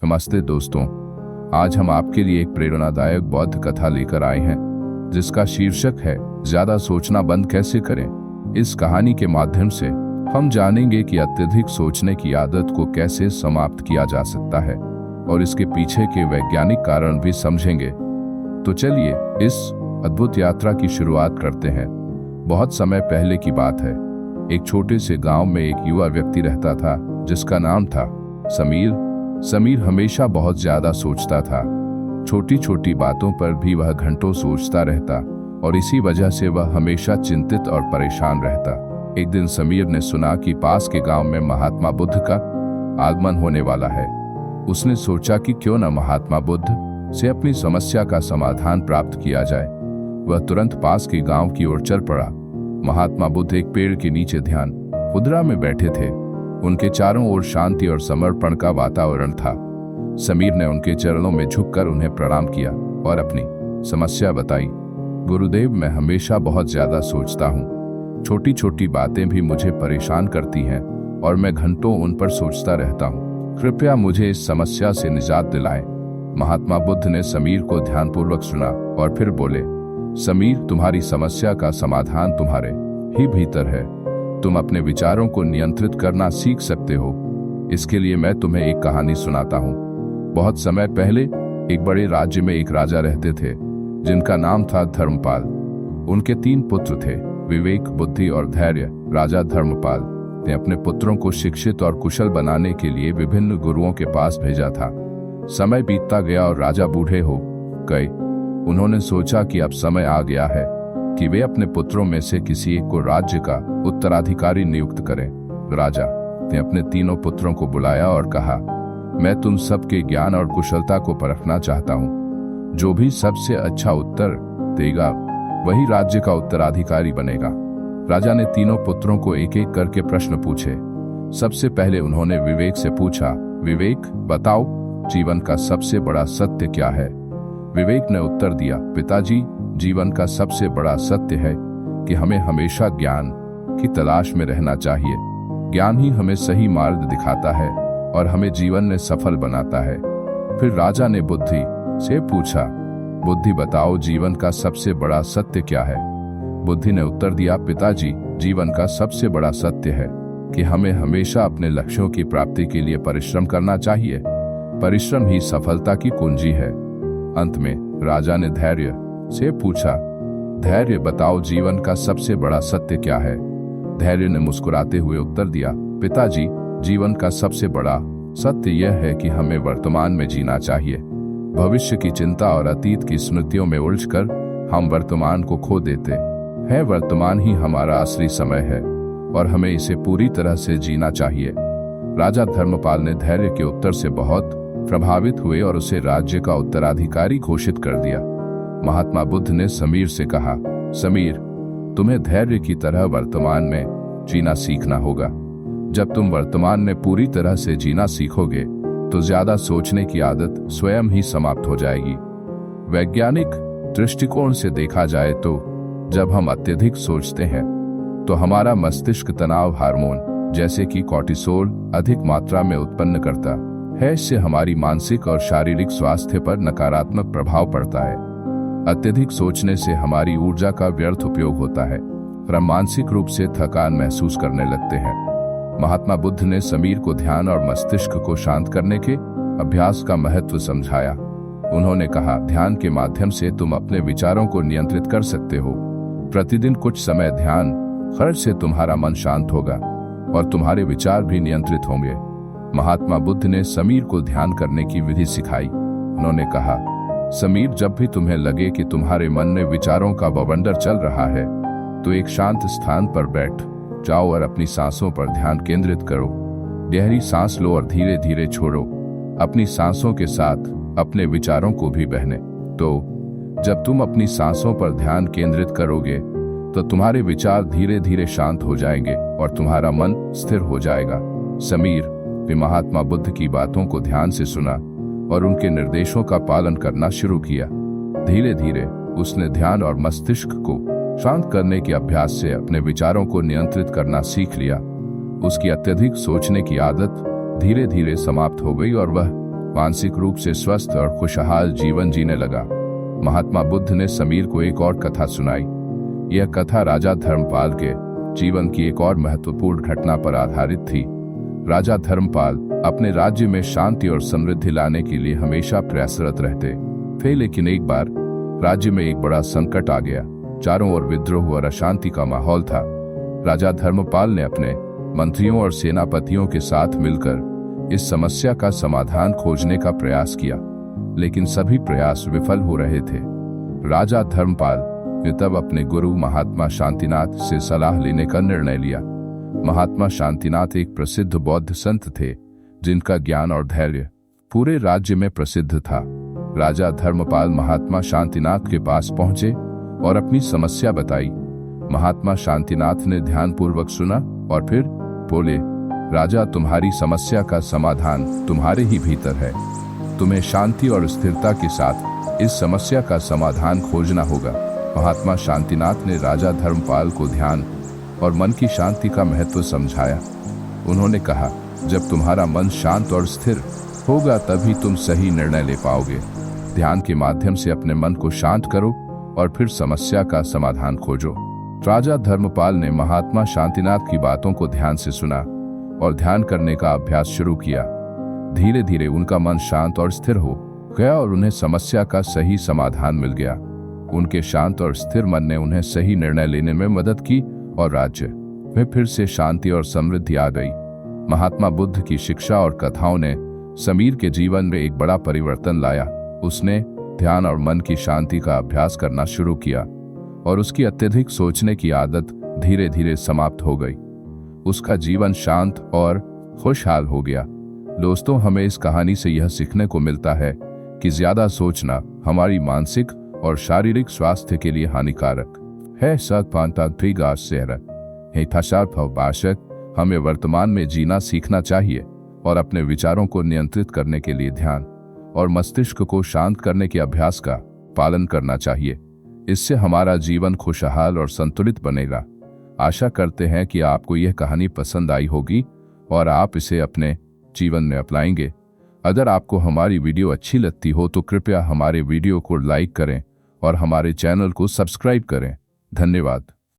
नमस्ते दोस्तों, आज हम आपके लिए एक प्रेरणादायक बौद्ध कथा लेकर आए हैं जिसका शीर्षक है ज्यादा सोचना बंद कैसे करें। इस कहानी के माध्यम से हम जानेंगे कि अत्यधिक सोचने की आदत को कैसे समाप्त किया जा सकता है और इसके पीछे के वैज्ञानिक कारण भी समझेंगे। तो चलिए इस अद्भुत यात्रा की शुरुआत करते हैं। बहुत समय पहले की बात है। एक छोटे से गांव में एक युवा व्यक्ति रहता था जिसका नाम था समीर। समीर हमेशा बहुत ज्यादा सोचता था। छोटी छोटी बातों पर भी वह घंटों सोचता रहता और इसी वजह से वह हमेशा चिंतित और परेशान रहता। एक दिन समीर ने सुना कि पास के गांव में महात्मा बुद्ध का आगमन होने वाला है। उसने सोचा कि क्यों न महात्मा बुद्ध से अपनी समस्या का समाधान प्राप्त किया जाए। वह तुरंत पास के गांव की ओर चल पड़ा। महात्मा बुद्ध एक पेड़ के नीचे ध्यान मुद्रा में बैठे थे। उनके चारों ओर शांति और समर्पण का वातावरण था। समीर ने उनके चरणों में झुककर उन्हें प्रणाम किया और अपनी समस्या बताई। गुरुदेव, मैं हमेशा बहुत ज्यादा सोचता हूँ। छोटी छोटी बातें भी मुझे परेशान करती हैं और मैं घंटों उन पर सोचता रहता हूँ। कृपया मुझे इस समस्या से निजात दिलाएं। महात्मा बुद्ध ने समीर को ध्यानपूर्वक सुना और फिर बोले, समीर, तुम्हारी समस्या का समाधान तुम्हारे ही भीतर है। तुम अपने विचारों को नियंत्रित करना सीख सकते हो। इसके लिए मैं तुम्हें एक कहानी सुनाता हूँ। बहुत समय पहले एक बड़े राज्य में एक राजा रहते थे जिनका नाम था धर्मपाल। उनके 3 पुत्र थे, विवेक, बुद्धि और धैर्य। राजा धर्मपाल ने अपने पुत्रों को शिक्षित और कुशल बनाने के लिए विभिन्न गुरुओं के पास भेजा था। समय बीतता गया और राजा बूढ़े हो गए। उन्होंने सोचा कि अब समय आ गया है कि वे अपने पुत्रों में से किसी एक को राज्य का उत्तराधिकारी नियुक्त करें। राजा ने अपने 3 पुत्रों को बुलाया और कहा, मैं तुम सबके ज्ञान और कुशलता को परखना चाहता हूँ। जो भी सबसे अच्छा उत्तर देगा वही राज्य का उत्तराधिकारी बनेगा। राजा ने 3 पुत्रों को एक एक करके प्रश्न पूछे। सबसे पहले उन्होंने विवेक से पूछा, विवेक, बताओ जीवन का सबसे बड़ा सत्य क्या है। विवेक ने उत्तर दिया, पिताजी, जीवन का सबसे बड़ा सत्य है कि हमें हमेशा ज्ञान की तलाश में रहना चाहिए। ज्ञान ही हमें सही मार्ग दिखाता है और हमें जीवन में सफल बनाता है। फिर राजा ने बुद्धि से पूछा, बुद्धि, बताओ जीवन का सबसे बड़ा सत्य क्या है। बुद्धि ने उत्तर दिया, पिताजी, जीवन का सबसे बड़ा सत्य है कि हमें हमेशा अपने लक्ष्यों की प्राप्ति के लिए परिश्रम करना चाहिए। परिश्रम ही सफलता की कुंजी है। अंत में राजा ने धैर्य से पूछा, धैर्य, बताओ जीवन का सबसे बड़ा सत्य क्या है। धैर्य ने मुस्कुराते हुए उत्तर दिया, पिताजी, जीवन का सबसे बड़ा सत्य यह है कि हमें वर्तमान में जीना चाहिए। भविष्य की चिंता और अतीत की स्मृतियों में उलझकर हम वर्तमान को खो देते हैं। वर्तमान ही हमारा असली समय है और हमें इसे पूरी तरह से जीना चाहिए। राजा धर्मपाल ने धैर्य के उत्तर से बहुत प्रभावित हुए और उसे राज्य का उत्तराधिकारी घोषित कर दिया। महात्मा बुद्ध ने समीर से कहा, समीर, तुम्हें धैर्य की तरह वर्तमान में जीना सीखना होगा। जब तुम वर्तमान में पूरी तरह से जीना सीखोगे तो ज्यादा सोचने की आदत स्वयं ही समाप्त हो जाएगी। वैज्ञानिक दृष्टिकोण से देखा जाए तो जब हम अत्यधिक सोचते हैं तो हमारा मस्तिष्क तनाव हार्मोन जैसे कि कॉर्टिसोल अधिक मात्रा में उत्पन्न करता है। इससे हमारी मानसिक और शारीरिक स्वास्थ्य पर नकारात्मक प्रभाव पड़ता है। अत्यधिक सोचने से हमारी ऊर्जा का व्यर्थ उपयोग होता है और हम मानसिक रूप से थकान महसूस करने लगते हैं। महात्मा बुद्ध ने समीर को ध्यान और मस्तिष्क को शांत करने के अभ्यास का महत्व समझाया। उन्होंने कहा, ध्यान के माध्यम से तुम अपने विचारों को नियंत्रित कर सकते हो। प्रतिदिन कुछ समय ध्यान खर्च से तुम्हारा मन शांत होगा और तुम्हारे विचार भी नियंत्रित होंगे। महात्मा बुद्ध ने समीर को ध्यान करने की विधि सिखाई। उन्होंने कहा, समीर, जब भी तुम्हें लगे कि तुम्हारे मन में विचारों का बवंडर चल रहा है तो एक शांत स्थान पर बैठ जाओ और अपनी सांसों पर ध्यान केंद्रित करो। गहरी सांस लो और धीरे धीरे छोड़ो। अपनी सांसों के साथ अपने विचारों को भी बहने दो। जब तुम अपनी सांसों पर ध्यान केंद्रित करोगे तो तुम्हारे विचार धीरे धीरे शांत हो जाएंगे और तुम्हारा मन स्थिर हो जाएगा। समीर ने महात्मा बुद्ध की बातों को ध्यान से सुना और उनके निर्देशों का पालन करना शुरू किया। धीरे धीरे उसने ध्यान और मस्तिष्क को शांत करने के अभ्यास से अपने विचारों को नियंत्रित करना सीख लिया। उसकी अत्यधिक सोचने की आदत धीरे धीरे समाप्त हो गई और वह मानसिक रूप से स्वस्थ और खुशहाल जीवन जीने लगा। महात्मा बुद्ध ने समीर को एक और कथा सुनाई। यह कथा राजा धर्मपाल के जीवन की एक और महत्वपूर्ण घटना पर आधारित थी। राजा धर्मपाल अपने राज्य में शांति और समृद्धि लाने के लिए हमेशा प्रयासरत रहते थे, लेकिन एक बार राज्य में एक बड़ा संकट आ गया। चारों ओर विद्रोह और अशांति का माहौल था। राजा धर्मपाल ने अपने मंत्रियों और सेनापतियों के साथ मिलकर इस समस्या का समाधान खोजने का प्रयास किया, लेकिन सभी प्रयास विफल हो रहे थे। राजा धर्मपाल ने तब अपने गुरु महात्मा शांतिनाथ से सलाह लेने का निर्णय लिया। महात्मा शांतिनाथ एक प्रसिद्ध बौद्ध संत थे, जिनका ज्ञान और धैर्य पूरे राज्य में प्रसिद्ध था। राजा धर्मपाल महात्मा शांतिनाथ के पास पहुंचे और अपनी समस्या बताई। महात्मा शांतिनाथ ने ध्यानपूर्वक सुना और फिर बोले, राजा, तुम्हारी समस्या का समाधान तुम्हारे ही भीतर है। तुम्हें शांति और स्थिरता के साथ इस समस्या का समाधान खोजना होगा। महात्मा शांतिनाथ ने राजा धर्मपाल को ध्यान और मन की शांति का महत्व समझाया। उन्होंने कहा, जब तुम्हारा मन शांत और स्थिर होगा तभी तुम सही निर्णय ले पाओगे। ध्यान के माध्यम से अपने मन को शांत करो और फिर समस्या का समाधान खोजो। राजा धर्मपाल ने महात्मा शांतिनाथ की बातों को ध्यान से सुना और ध्यान करने का अभ्यास शुरू किया। धीरे धीरे उनका मन शांत और स्थिर हो गया और उन्हें समस्या का सही समाधान मिल गया। उनके शांत और स्थिर मन ने उन्हें सही निर्णय लेने में मदद की और राज्य में फिर से शांति और समृद्धि आ गई। महात्मा बुद्ध की शिक्षा और कथाओं ने समीर के जीवन में एक बड़ा परिवर्तन लाया। उसने ध्यान और मन की शांति का अभ्यास करना शुरू किया और उसकी अत्यधिक सोचने की आदत धीरे धीरे समाप्त हो गई। उसका जीवन शांत और खुशहाल हो गया। दोस्तों, हमें इस कहानी से यह सीखने को मिलता है कि ज्यादा सोचना हमारी मानसिक और शारीरिक स्वास्थ्य के लिए हानिकारक है। हमें वर्तमान में जीना सीखना चाहिए और अपने विचारों को नियंत्रित करने के लिए ध्यान और मस्तिष्क को शांत करने के अभ्यास का पालन करना चाहिए। इससे हमारा जीवन खुशहाल और संतुलित बनेगा। आशा करते हैं कि आपको यह कहानी पसंद आई होगी और आप इसे अपने जीवन में अपनाएंगे। अगर आपको हमारी वीडियो अच्छी लगती हो तो कृपया हमारे वीडियो को लाइक करें और हमारे चैनल को सब्सक्राइब करें। धन्यवाद।